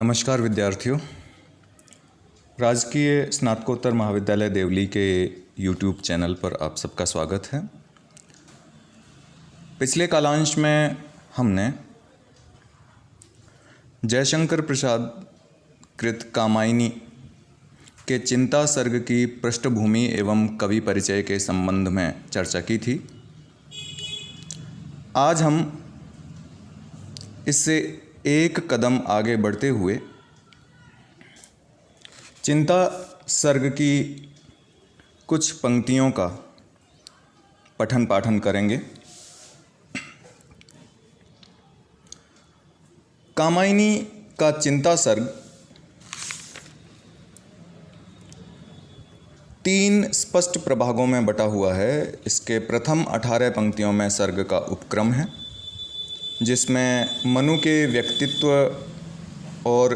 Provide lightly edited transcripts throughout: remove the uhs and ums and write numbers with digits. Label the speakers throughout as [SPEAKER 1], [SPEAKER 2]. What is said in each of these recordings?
[SPEAKER 1] नमस्कार विद्यार्थियों। राजकीय स्नातकोत्तर महाविद्यालय देवली के YouTube चैनल पर आप सबका स्वागत है। पिछले कालांश में हमने जयशंकर प्रसाद कृत कामायनी के चिंता सर्ग की पृष्ठभूमि एवं कवि परिचय के संबंध में चर्चा की थी। आज हम इससे एक कदम आगे बढ़ते हुए चिंता सर्ग की कुछ पंक्तियों का पठन पाठन करेंगे। कामायनी का चिंता सर्ग 3 स्पष्ट प्रभागों में बटा हुआ है। इसके प्रथम 18 पंक्तियों में सर्ग का उपक्रम है, जिसमें मनु के व्यक्तित्व और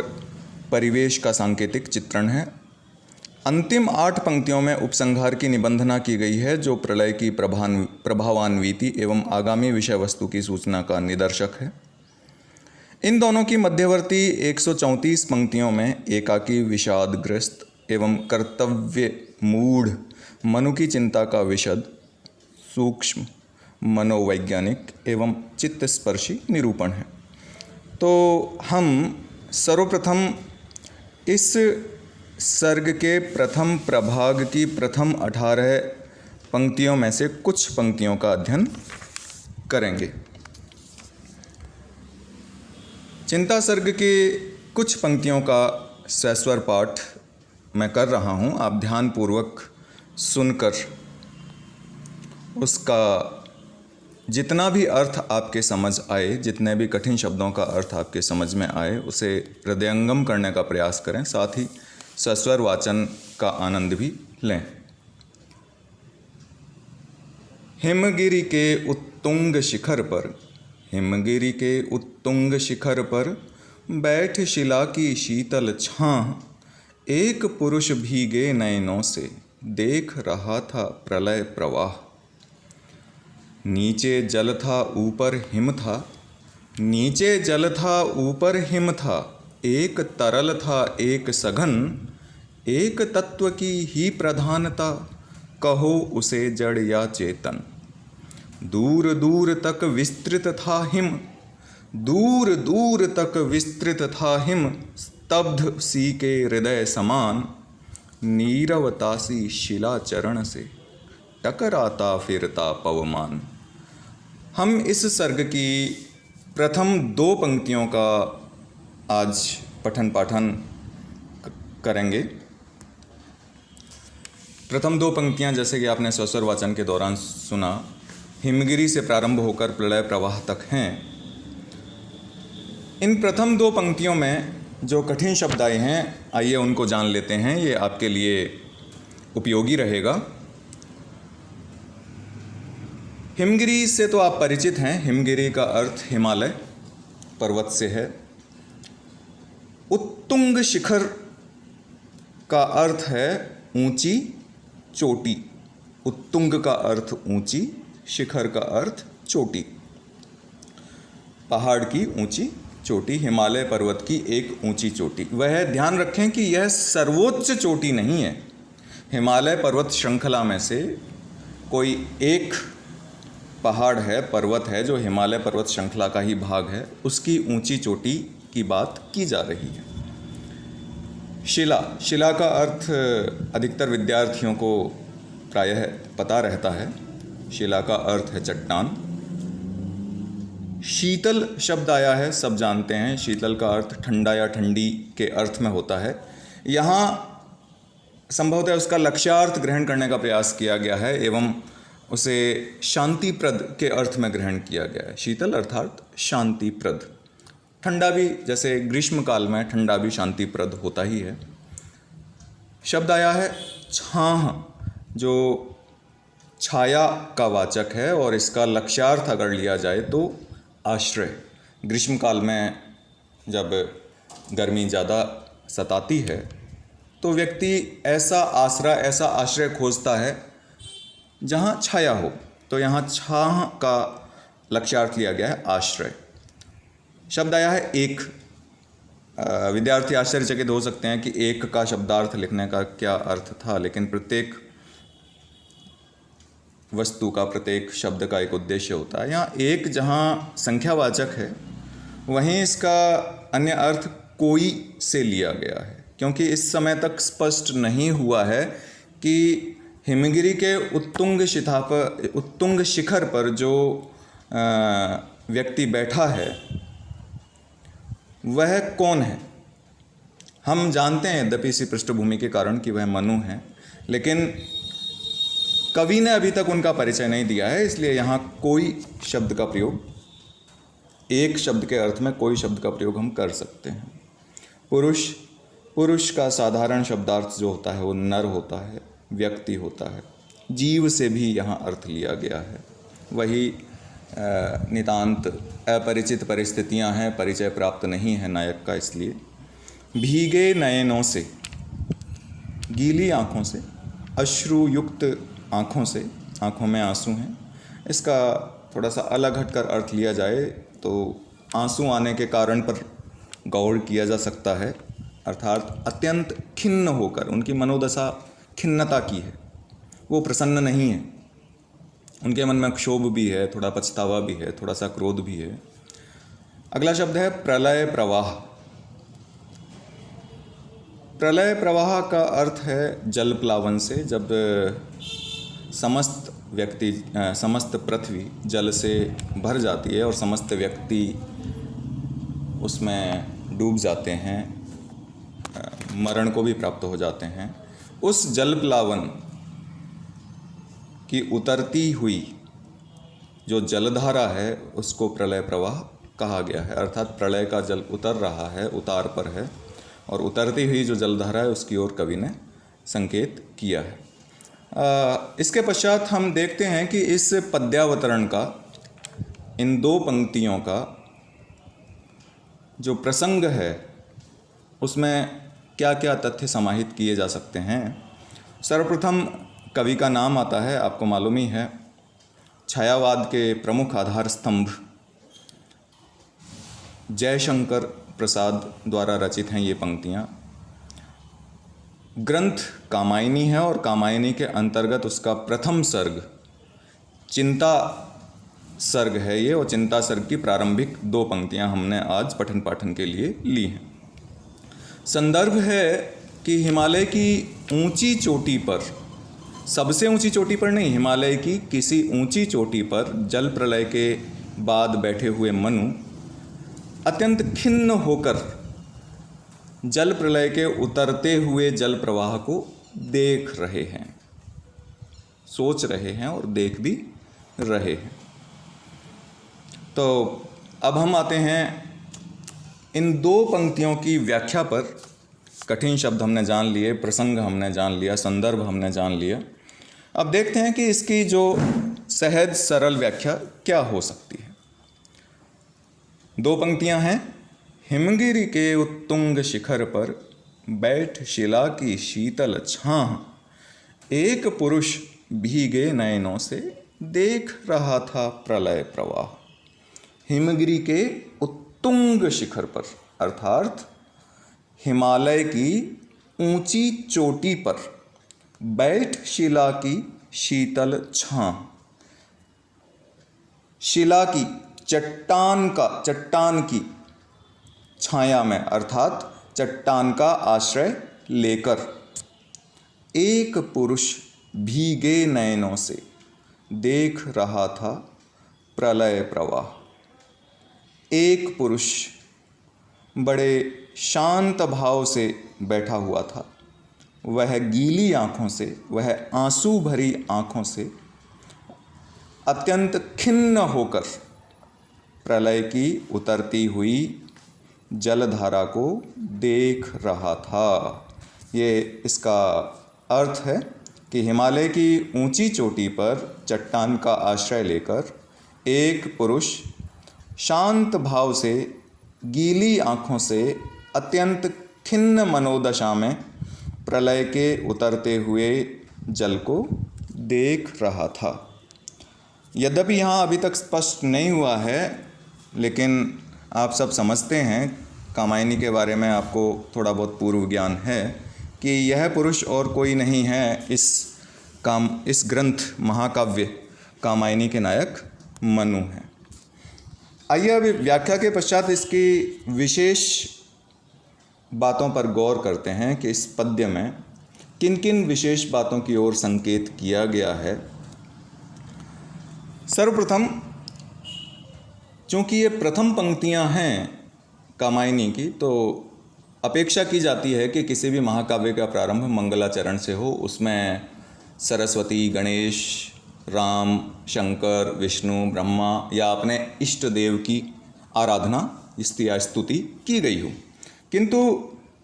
[SPEAKER 1] परिवेश का सांकेतिक चित्रण है। अंतिम 8 पंक्तियों में उपसंहार की निबंधना की गई है, जो प्रलय की प्रभावान्विति एवं आगामी विषय वस्तु की सूचना का निदर्शक है। इन दोनों की मध्यवर्ती 134 पंक्तियों में एकाकी विषादग्रस्त एवं कर्तव्य मूढ़ मनु की चिंता का विशद, सूक्ष्म, मनोवैज्ञानिक एवं चित्तस्पर्शी निरूपण है। तो हम सर्वप्रथम इस सर्ग के प्रथम प्रभाग की प्रथम 18 पंक्तियों में से कुछ पंक्तियों का अध्ययन करेंगे। चिंता सर्ग के कुछ पंक्तियों का सस्वर पाठ मैं कर रहा हूँ। आप ध्यानपूर्वक सुनकर उसका जितना भी अर्थ आपके समझ आए, जितने भी कठिन शब्दों का अर्थ आपके समझ में आए, उसे हृदयंगम करने का प्रयास करें। साथ ही सस्वर वाचन का आनंद भी लें। हिमगिरि के उत्तुंग शिखर पर, हिमगिरि के उत्तुंग शिखर पर बैठ शिला की शीतल छाह, एक पुरुष भीगे नयनों से देख रहा था प्रलय प्रवाह। नीचे जल था ऊपर हिम था, नीचे जल था ऊपर हिम था, एक तरल था एक सघन, एक तत्व की ही प्रधानता, कहो उसे जड़ या चेतन। दूर दूर तक विस्तृत था हिम, दूर दूर तक विस्तृत था हिम, स्तब्ध सी के हृदय समान, नीरवता सी शिला चरण से टकराता फिरता पवमान। हम इस सर्ग की प्रथम 2 पंक्तियों का आज पठन पाठन करेंगे। प्रथम 2 पंक्तियां, जैसे कि आपने सस्वर वाचन के दौरान सुना, हिमगिरि से प्रारंभ होकर प्रलय प्रवाह तक हैं। इन प्रथम 2 पंक्तियों में जो कठिन शब्द आए हैं, आइए उनको जान लेते हैं। ये आपके लिए उपयोगी रहेगा। हिमगिरि से तो आप परिचित हैं। हिमगिरि का अर्थ हिमालय पर्वत से है। उत्तुंग शिखर का अर्थ है ऊंची चोटी। उत्तुंग का अर्थ ऊंची, शिखर का अर्थ चोटी, पहाड़ की ऊंची चोटी, हिमालय पर्वत की एक ऊंची चोटी। वह ध्यान रखें कि यह सर्वोच्च चोटी नहीं है। हिमालय पर्वत श्रृंखला में से कोई एक पहाड़ है, पर्वत है, जो हिमालय पर्वत श्रृंखला का ही भाग है, उसकी ऊंची चोटी की बात की जा रही है। शिला, शिला का अर्थ अधिकतर विद्यार्थियों को प्रायः पता रहता है। शिला का अर्थ है चट्टान। शीतल शब्द आया है, सब जानते हैं। शीतल का अर्थ ठंडा या ठंडी के अर्थ में होता है। यहाँ संभवतः उसका लक्ष्यार्थ ग्रहण करने का प्रयास किया गया है एवं उसे शांतिप्रद के अर्थ में ग्रहण किया गया है। शीतल अर्थात शांतिप्रद। ठंडा भी, जैसे ग्रीष्म काल में ठंडा भी शांतिप्रद होता ही है। शब्द आया है छाह, जो छाया का वाचक है, और इसका लक्ष्यार्थ अगर लिया जाए तो आश्रय। ग्रीष्म काल में जब गर्मी ज़्यादा सताती है तो व्यक्ति ऐसा आसरा, ऐसा आश्रय खोजता है जहाँ छाया हो। तो यहाँ छाह का लक्ष्यार्थ लिया गया है आश्रय। शब्द आया है एक, विद्यार्थी आश्चर्यचकित हो सकते हैं कि एक का शब्दार्थ लिखने का क्या अर्थ था, लेकिन प्रत्येक वस्तु का, प्रत्येक शब्द का एक उद्देश्य होता है। यहाँ एक जहाँ संख्यावाचक है, वहीं इसका अन्य अर्थ कोई से लिया गया है, क्योंकि इस समय तक स्पष्ट नहीं हुआ है कि हिमगिरी के उत्तुंग शिखर पर जो व्यक्ति बैठा है वह कौन है। हम जानते हैं यद्यपि इसी पृष्ठभूमि के कारण कि वह मनु है, लेकिन कवि ने अभी तक उनका परिचय नहीं दिया है, इसलिए यहाँ कोई शब्द का प्रयोग, एक शब्द के अर्थ में कोई शब्द का प्रयोग हम कर सकते हैं। पुरुष का साधारण शब्दार्थ जो होता है वो नर होता है, व्यक्ति होता है। जीव से भी यहाँ अर्थ लिया गया है। वही नितांत अपरिचित परिस्थितियाँ हैं, परिचय प्राप्त नहीं है नायक का, इसलिए भीगे नयनों से, गीली आँखों से, अश्रुयुक्त आँखों से, आँखों में आंसू हैं। इसका थोड़ा सा अलग हटकर अर्थ लिया जाए तो आंसू आने के कारण पर गौर किया जा सकता है, अर्थात अत्यंत खिन्न होकर, उनकी मनोदशा खिन्नता की है, वो प्रसन्न नहीं है, उनके मन में क्षोभ भी है, थोड़ा पछतावा भी है, थोड़ा सा क्रोध भी है। अगला शब्द है प्रलय प्रवाह। प्रलय प्रवाह का अर्थ है जल प्लावन से, जब समस्त पृथ्वी जल से भर जाती है और समस्त व्यक्ति उसमें डूब जाते हैं, मरण को भी प्राप्त हो जाते हैं। उस जल प्लावन की उतरती हुई जो जलधारा है उसको प्रलय प्रवाह कहा गया है, अर्थात प्रलय का जल उतर रहा है, उतार पर है, और उतरती हुई जो जलधारा है उसकी ओर कवि ने संकेत किया है। इसके पश्चात हम देखते हैं कि इस पद्यावतरण का, इन दो पंक्तियों का जो प्रसंग है उसमें क्या क्या तथ्य समाहित किए जा सकते हैं। सर्वप्रथम कवि का नाम आता है, आपको मालूम ही है, छायावाद के प्रमुख आधार स्तंभ जयशंकर प्रसाद द्वारा रचित हैं ये पंक्तियाँ। ग्रंथ कामायनी है और कामायनी के अंतर्गत उसका प्रथम सर्ग चिंता सर्ग है ये, और चिंता सर्ग की प्रारंभिक दो पंक्तियां हमने आज पठन पाठन के लिए ली हैं। संदर्भ है कि हिमालय की ऊंची चोटी पर, सबसे ऊंची चोटी पर नहीं, हिमालय की किसी ऊंची चोटी पर जल प्रलय के बाद बैठे हुए मनु अत्यंत खिन्न होकर जल प्रलय के उतरते हुए जल प्रवाह को देख रहे हैं, सोच रहे हैं और देख भी रहे हैं। तो अब हम आते हैं इन दो पंक्तियों की व्याख्या पर। कठिन शब्द हमने जान लिए, प्रसंग हमने जान लिया, संदर्भ हमने जान लिया। अब देखते हैं कि इसकी जो सहज सरल व्याख्या क्या हो सकती है। दो पंक्तियां हैं। हिमगिरी के उत्तुंग शिखर पर बैठ शिला की शीतल छाह, एक पुरुष भीगे नयनों से देख रहा था प्रलय प्रवाह। हिमगिरी के उत्तुंग शिखर पर, अर्थात हिमालय की ऊंची चोटी पर बैठ शिला की शीतल छाह, शिला की, चट्टान की छाया में, अर्थात चट्टान का आश्रय लेकर एक पुरुष भीगे नयनों से देख रहा था प्रलय प्रवाह। एक पुरुष बड़े शांत भाव से बैठा हुआ था। वह गीली आँखों से, वह आंसू भरी आँखों से अत्यंत खिन्न होकर प्रलय की उतरती हुई जलधारा को देख रहा था। ये इसका अर्थ है कि हिमालय की ऊंची चोटी पर चट्टान का आश्रय लेकर एक पुरुष शांत भाव से, गीली आँखों से, अत्यंत खिन्न मनोदशा में प्रलय के उतरते हुए जल को देख रहा था। यद्यपि यहाँ अभी तक स्पष्ट नहीं हुआ है, लेकिन आप सब समझते हैं कामायनी के बारे में आपको थोड़ा बहुत पूर्व ज्ञान है कि यह पुरुष और कोई नहीं है, इस ग्रंथ महाकाव्य कामायनी के नायक मनु हैं। आइए अब व्याख्या के पश्चात इसकी विशेष बातों पर गौर करते हैं कि इस पद्य में किन किन विशेष बातों की ओर संकेत किया गया है। सर्वप्रथम, चूँकि ये प्रथम पंक्तियाँ हैं कामायनी की, तो अपेक्षा की जाती है कि किसी भी महाकाव्य का प्रारंभ मंगलाचरण से हो। उसमें सरस्वती, गणेश, राम, शंकर, विष्णु, ब्रह्मा या अपने इष्ट देव की आराधना या स्तुति की गई हो। किंतु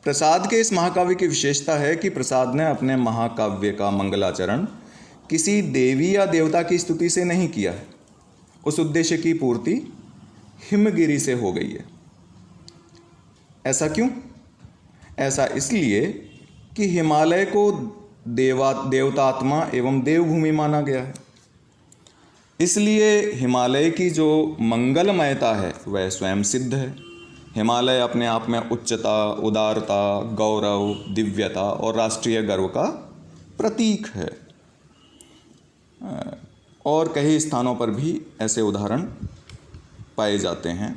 [SPEAKER 1] प्रसाद के इस महाकाव्य की विशेषता है कि प्रसाद ने अपने महाकाव्य का मंगलाचरण किसी देवी या देवता की स्तुति से नहीं किया है। उस उद्देश्य की पूर्ति हिमगिरी से हो गई है। ऐसा क्यों? ऐसा इसलिए कि हिमालय को देवतात्मा एवं देवभूमि माना गया है। इसलिए हिमालय की जो मंगलमयता है वह स्वयं सिद्ध है। हिमालय अपने आप में उच्चता, उदारता, गौरव, दिव्यता और राष्ट्रीय गर्व का प्रतीक है। और कई स्थानों पर भी ऐसे उदाहरण पाए जाते हैं।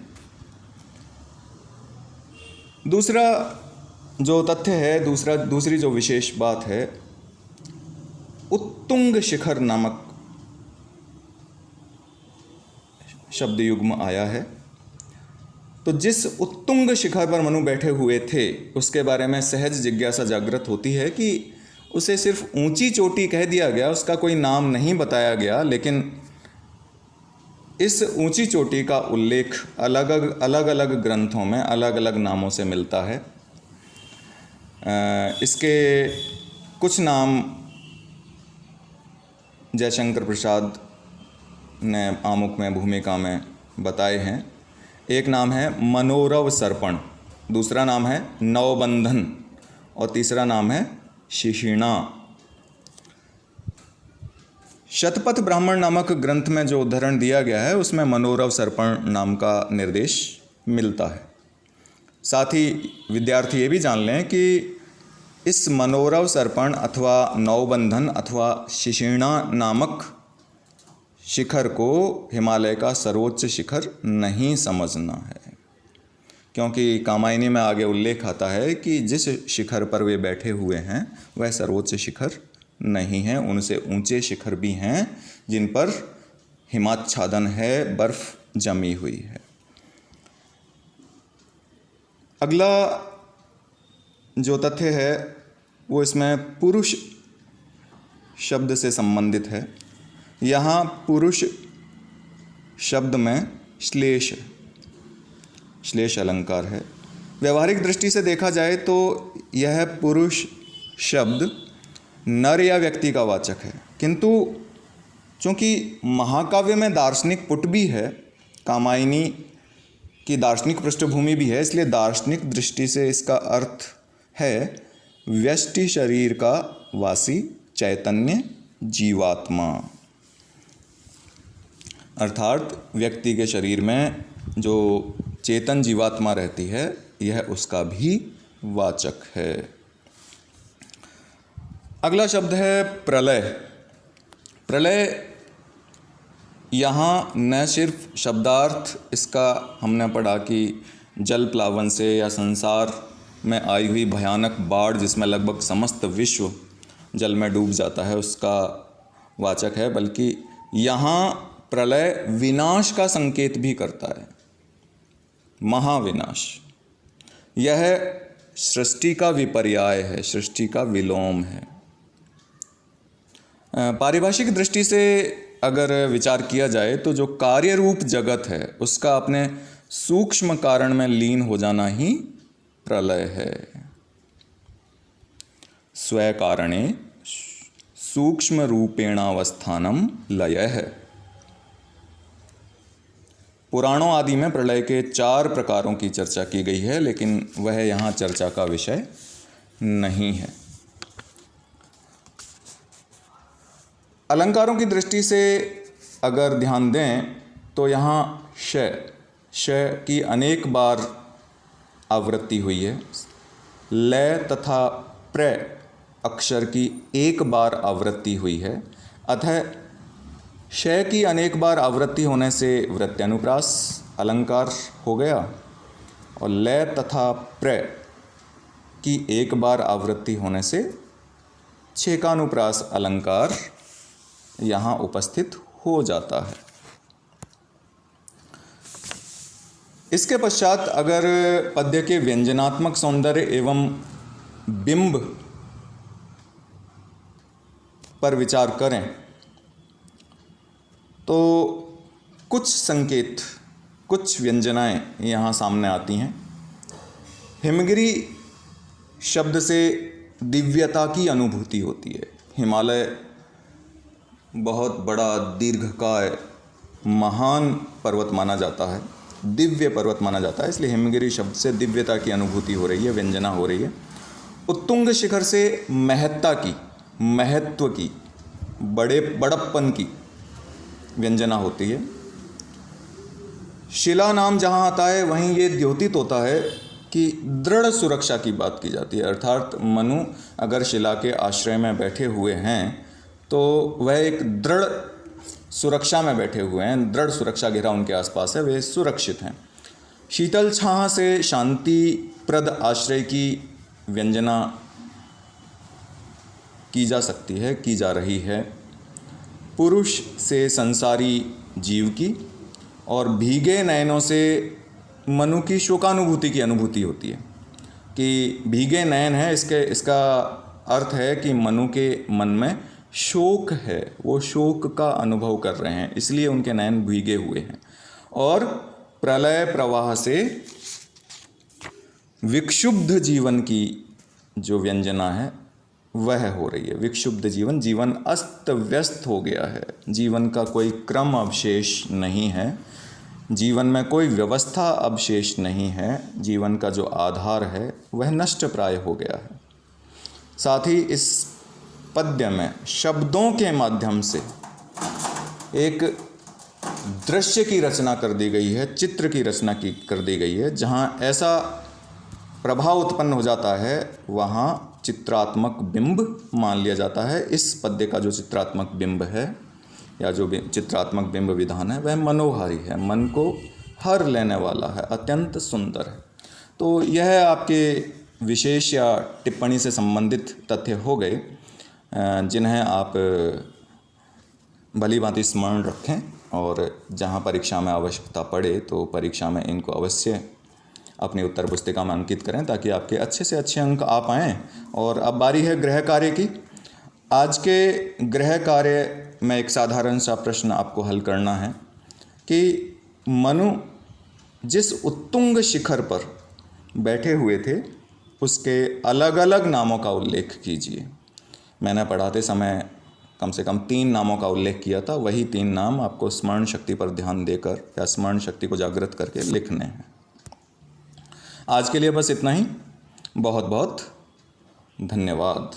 [SPEAKER 1] दूसरा जो तथ्य है, दूसरी जो विशेष बात है, उत्तुंग शिखर नामक शब्द युग्म आया है। तो जिस उत्तुंग शिखर पर मनु बैठे हुए थे उसके बारे में सहज जिज्ञासा जागृत होती है कि उसे सिर्फ ऊंची चोटी कह दिया गया, उसका कोई नाम नहीं बताया गया, लेकिन इस ऊंची चोटी का उल्लेख अलग अलग ग्रंथों में अलग अलग नामों से मिलता है। इसके कुछ नाम जयशंकर प्रसाद ने आमुख में भूमिका में बताए हैं। एक नाम है मनोरव सर्पण, दूसरा नाम है नवबंधन और तीसरा नाम है शिशिणा। शतपथ ब्राह्मण नामक ग्रंथ में जो उद्धरण दिया गया है उसमें मनोरव सर्पण नाम का निर्देश मिलता है। साथ ही विद्यार्थी ये भी जान लें कि इस मनोरव सर्पण अथवा नवबंधन अथवा शिशिणा नामक शिखर को हिमालय का सर्वोच्च शिखर नहीं समझना है, क्योंकि कामायनी में आगे उल्लेख आता है कि जिस शिखर पर वे बैठे हुए हैं वह सर्वोच्च शिखर नहीं है। उनसे ऊंचे शिखर भी हैं जिन पर हिमाच्छादन है, बर्फ जमी हुई है। अगला जो तथ्य है वो इसमें पुरुष शब्द से संबंधित है। यहाँ पुरुष शब्द में श्लेष अलंकार है। व्यवहारिक दृष्टि से देखा जाए तो यह पुरुष शब्द नर या व्यक्ति का वाचक है, किंतु चूँकि महाकाव्य में दार्शनिक पुट भी है, कामायनी की दार्शनिक पृष्ठभूमि भी है, इसलिए दार्शनिक दृष्टि से इसका अर्थ है व्यष्टि शरीर का वासी चैतन्य जीवात्मा, अर्थात व्यक्ति के शरीर में जो चेतन जीवात्मा रहती है यह उसका भी वाचक है। अगला शब्द है प्रलय। प्रलय यहाँ न सिर्फ शब्दार्थ इसका हमने पढ़ा कि जल प्लावन से या संसार में आई हुई भयानक बाढ़ जिसमें लगभग समस्त विश्व जल में डूब जाता है उसका वाचक है, बल्कि यहाँ प्रलय विनाश का संकेत भी करता है, महाविनाश। यह सृष्टि का विपर्याय है, सृष्टि का विलोम है। पारिभाषिक दृष्टि से अगर विचार किया जाए तो जो कार्य रूप जगत है उसका अपने सूक्ष्म कारण में लीन हो जाना ही प्रलय है। स्वकारणे सूक्ष्म रूपेणावस्थानम लय है। पुराणों आदि में प्रलय के 4 प्रकारों की चर्चा की गई है, लेकिन वह यहाँ चर्चा का विषय नहीं है। अलंकारों की दृष्टि से अगर ध्यान दें तो यहाँ श की अनेक बार आवृत्ति हुई है, लय तथा प्र अक्षर की एक बार आवृत्ति हुई है, अतः शय की अनेक बार आवृत्ति होने से वृत्यानुप्रास अलंकार हो गया और लय तथा प्र की एक बार आवृत्ति होने से छेकानुप्रास अलंकार यहाँ उपस्थित हो जाता है। इसके पश्चात अगर पद्य के व्यंजनात्मक सौंदर्य एवं बिंब पर विचार करें तो कुछ संकेत, कुछ व्यंजनाएं यहाँ सामने आती हैं। हिमगिरी शब्द से दिव्यता की अनुभूति होती है। हिमालय बहुत बड़ा, दीर्घकाय, महान पर्वत माना जाता है, दिव्य पर्वत माना जाता है, इसलिए हिमगिरी शब्द से दिव्यता की अनुभूति हो रही है, व्यंजना हो रही है। उत्तुंग शिखर से महत्ता की, महत्व की, बड़प्पन की व्यंजना होती है। शिला नाम जहाँ आता है वहीं ये द्योतित होता है कि दृढ़ सुरक्षा की बात की जाती है, अर्थात मनु अगर शिला के आश्रय में बैठे हुए हैं तो वह एक दृढ़ सुरक्षा में बैठे हुए हैं, दृढ़ सुरक्षा घेरा उनके आसपास है, वे सुरक्षित हैं। शीतल छाह से शांतिप्रद आश्रय की व्यंजना की जा सकती है, की जा रही है। पुरुष से संसारी जीव की और भीगे नयनों से मनु की शोकानुभूति की अनुभूति होती है कि भीगे नयन है, इसका अर्थ है कि मनु के मन में शोक है, वो शोक का अनुभव कर रहे हैं, इसलिए उनके नयन भीगे हुए हैं। और प्रलय प्रवाह से विक्षुब्ध जीवन की जो व्यंजना है वह हो रही है। विक्षुब्ध जीवन, जीवन अस्त व्यस्त हो गया है, जीवन का कोई क्रम अवशेष नहीं है, जीवन में कोई व्यवस्था अवशेष नहीं है, जीवन का जो आधार है वह नष्ट प्राय हो गया है। साथ ही इस पद्य में शब्दों के माध्यम से एक दृश्य की रचना कर दी गई है, चित्र की रचना कर दी गई है। जहाँ ऐसा प्रभाव उत्पन्न हो जाता है वहाँ चित्रात्मक बिंब मान लिया जाता है। इस पद्य का जो चित्रात्मक बिंब है या जो चित्रात्मक बिंब विधान है वह मनोहारी है, मन को हर लेने वाला है, अत्यंत सुंदर है। तो यह आपके विशेष या टिप्पणी से संबंधित तथ्य हो गए जिन्हें आप भली भांति स्मरण रखें और जहाँ परीक्षा में आवश्यकता पड़े तो परीक्षा में इनको अवश्य अपनी उत्तर पुस्तिका में अंकित करें ताकि आपके अच्छे से अच्छे अंक आ पाएँ। और अब बारी है गृह कार्य की। आज के गृह कार्य में एक साधारण सा प्रश्न आपको हल करना है कि मनु जिस उत्तुंग शिखर पर बैठे हुए थे उसके अलग अलग नामों का उल्लेख कीजिए। मैंने पढ़ाते समय कम से कम 3 नामों का उल्लेख किया था, वही 3 नाम आपको स्मरण शक्ति पर ध्यान देकर या स्मरण शक्ति को जागृत करके लिखने हैं। आज के लिए बस इतना ही। बहुत बहुत धन्यवाद।